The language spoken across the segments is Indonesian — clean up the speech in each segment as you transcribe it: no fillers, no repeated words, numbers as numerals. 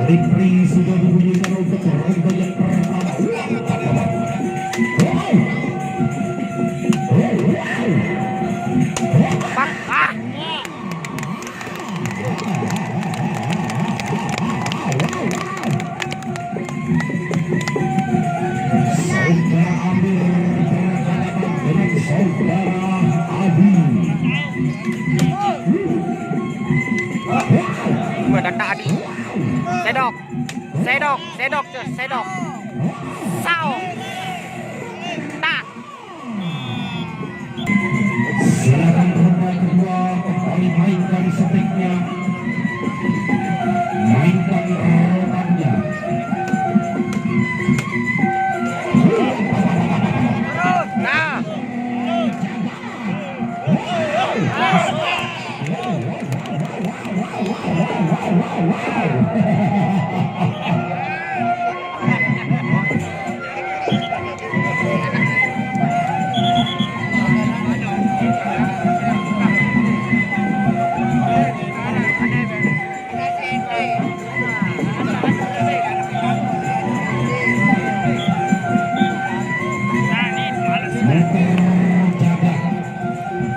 Repri sudah dibunyikan untuk ronde yang pertama. Saudara Amir berhadapan dengan saudara Adi. Berdekat Adi. Sedok. Sao. Tak. Silakan ronde kedua, kembali mainkan setiknya, mainkan rotannya. Nah.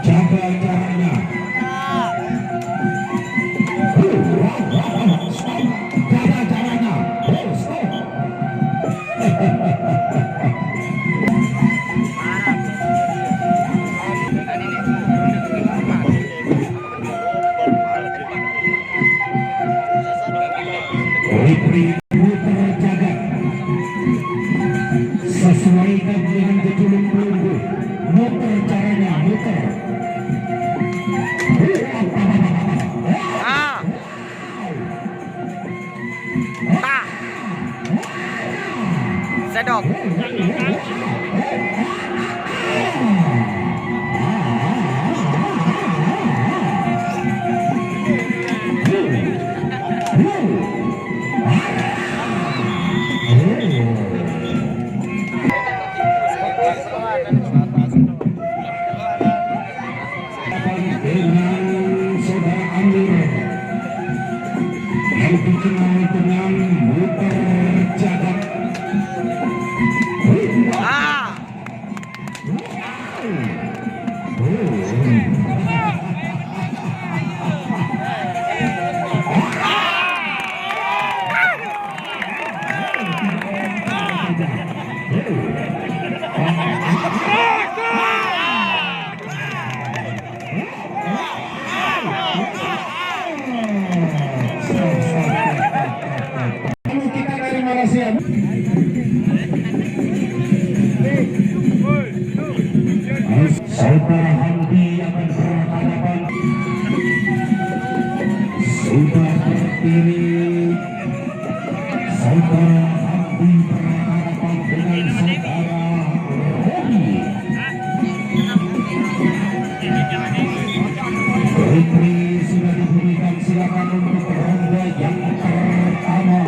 Jaga caranya. Jaga caranya. Repri muter jaga. Sesuaikan dengan gejolak peluru. Muter caranya, muter. Ah. Tak. Sedok. Dengan saudara Amir yang dikenal dengan muter jaga. Ah. Kita dari Malaysia. Saudara Hamdi akan berhadapan. Sudah berdiri. Saudara Hamdi berhadapan dengan saudara Robi. Repri sudah diberikan, silakan untuk ronde yang pertama.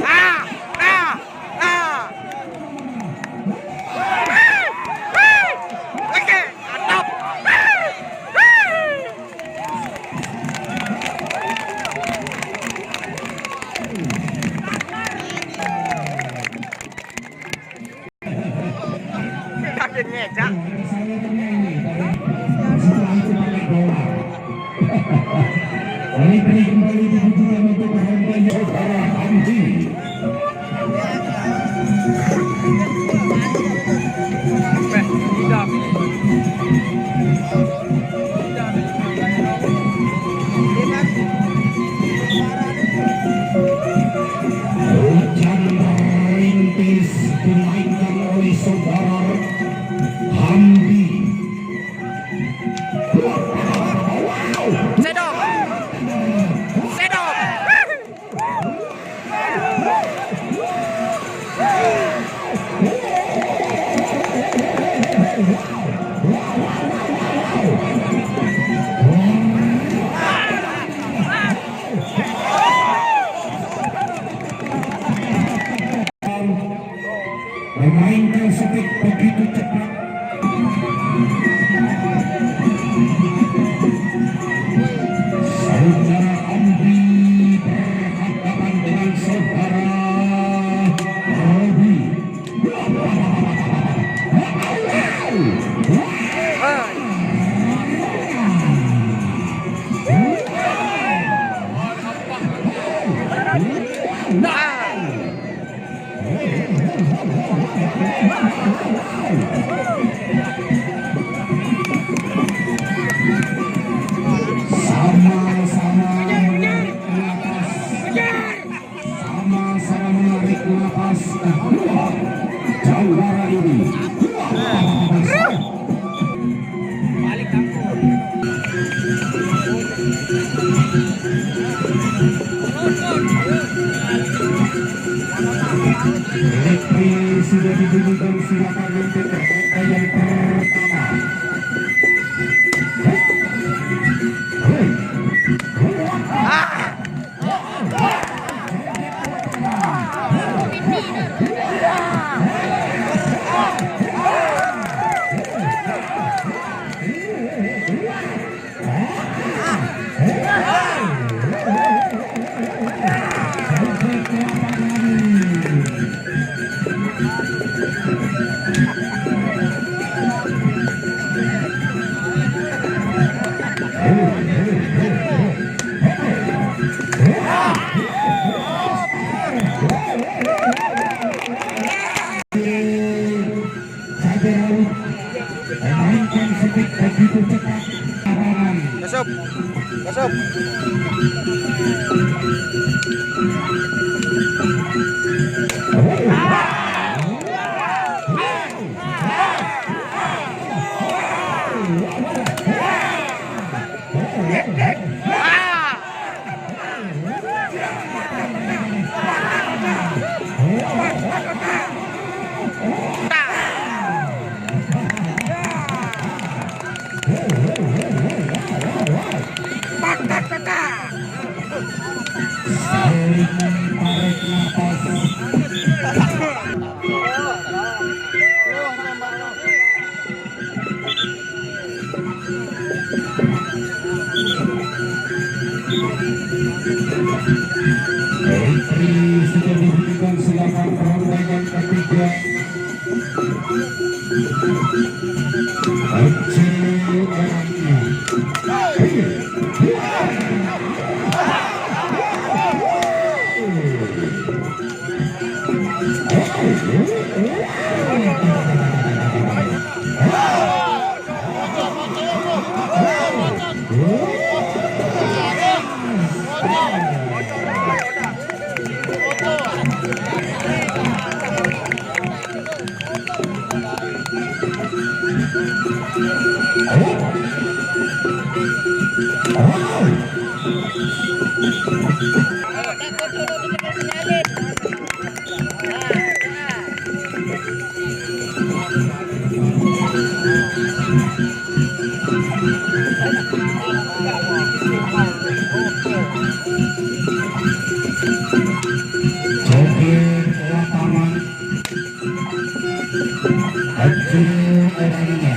Ah. memainkan speed begitu cepat. Saudara Andi berhadapan dengan saudara Robi. Sama-sama menarik napas, sama-sama menarik napas. Jawara ini Referee sudah dibunyikan, silakan untuk kereta yang pertama. Memainkan speed begitu cepat. Masuk. Masuk. Saling tarik napas. Referee sudah diberikan, silakan pertandingan ketiga. Kecil orangnya. Joget lapangan. Kecil orangnya.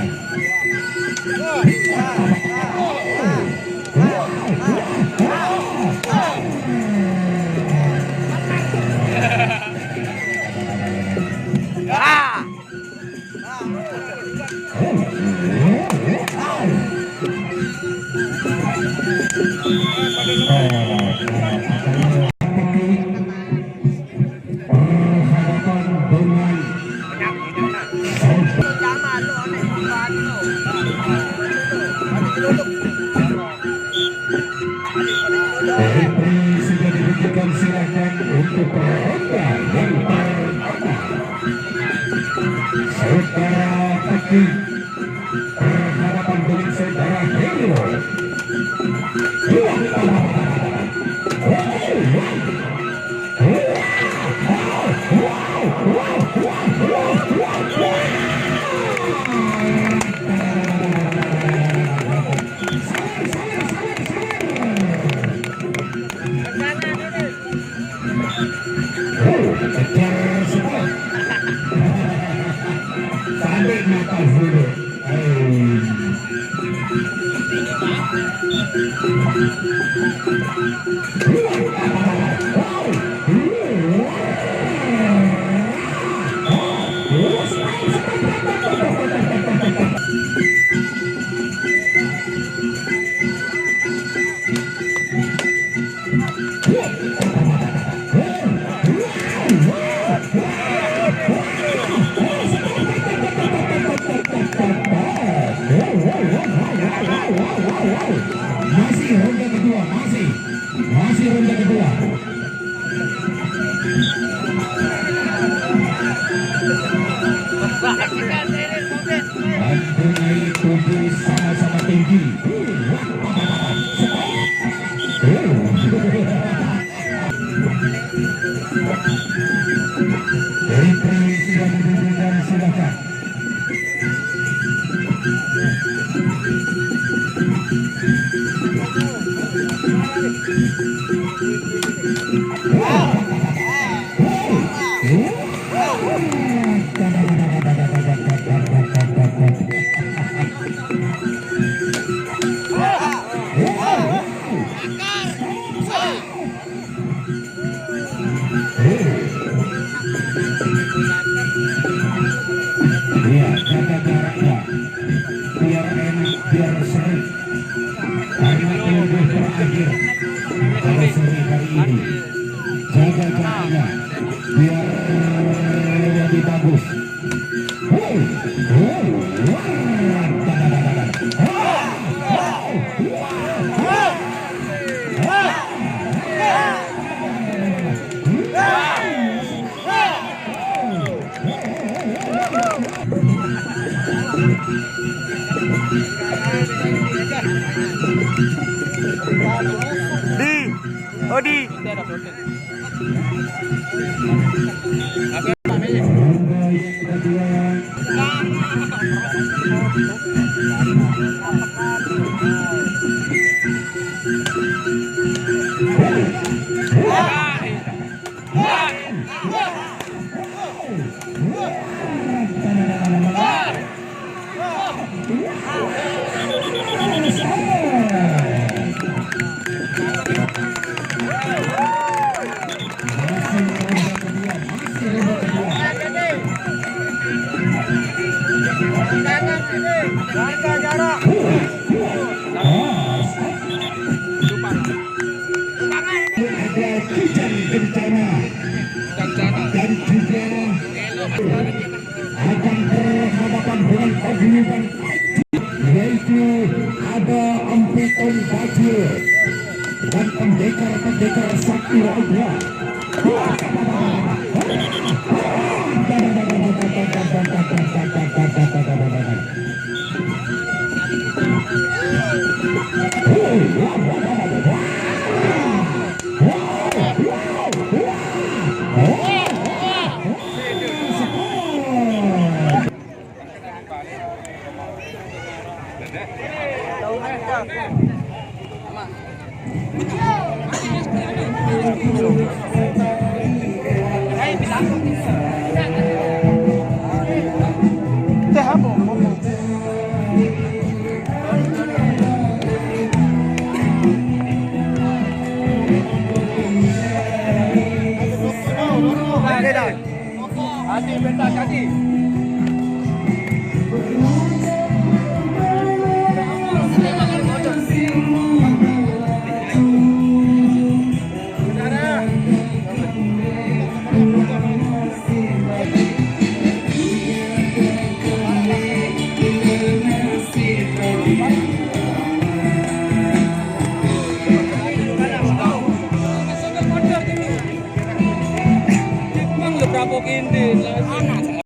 Masih ronde kedua, masih ronde kedua. Mempunyai tubuh sama-sama tinggi. Referee sudah menunjukkan, silakan. Iya, jaga jaraknya biar enak, biar seru karena tunggu terakhir pada sore hari ini. Jaga jaraknya biar lebih bagus. Odi. Jaga jarak. Ada hujan bencana dan juga akan berhadapan dengan paguyuban yaitu ada Ampiton Bajir dan pendekar Sakti Raja. Hati pentas hati. Berapa kini?